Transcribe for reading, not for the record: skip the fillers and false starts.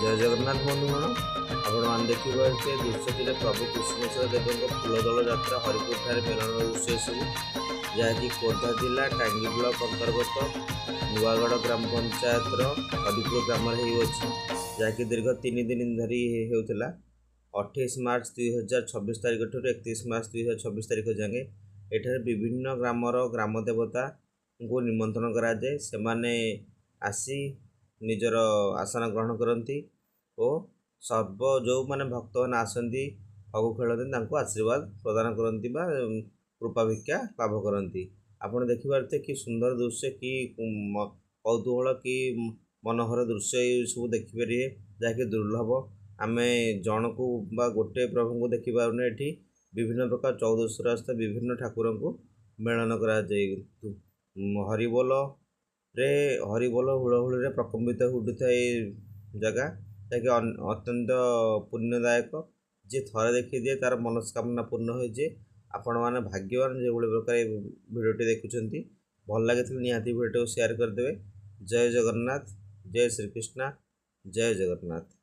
जय जगन्नाथ बंधुगण आपण देखिए दृश्यटी प्रभु कृष्णेश्वर देव फूलदल यात्रा हरिपुर ठारे मेलन दृश्य सब जहाँकि खोर्धा जिला टांगी ब्लॉक अंतर्गत नुआगढ़ ग्राम पंचायत हरिपुर ग्राम जहाँकि दीर्घ 3 दिन धरी होता 28 मार्च 2026 तारीख ठूँ 31 मार्च 2026 तारीख जाए एठारे विभिन्न ग्रामर ग्राम देवता को निमंत्रण कराए से आसी निजर आसन ग्रहण करती और सर्व जो मैंने भक्त मैंने आसती फगु खेलती आशीर्वाद प्रदान करती कृपा भिक्षा लाभ करती। आपड़ देखिपारे कि सुंदर दृश्य कि कौतूहल कि मनोहर दृश्य ये सब देखिपारे जहाँकि दुर्लभ आम जन को गोटे प्रभु को देखिपारे ये विभिन्न प्रकार 14 रास्ता विभिन्न ठाकुर को मेलन कराए हरिबोल रे हरिबोल हुलहुल प्रकम्पित होता जगह जहाँकि अत्यंत पुण्यदायक जी थे देखी दिए तार मनस्कामना पूर्ण हो आपण मैंने भाग्यवान जो प्रकार भिडियोटी देखुं भल लगी निहाती भिडियो शेयर करदे। जय जगन्नाथ, जय श्रीकृष्ण, जय जगन्नाथ।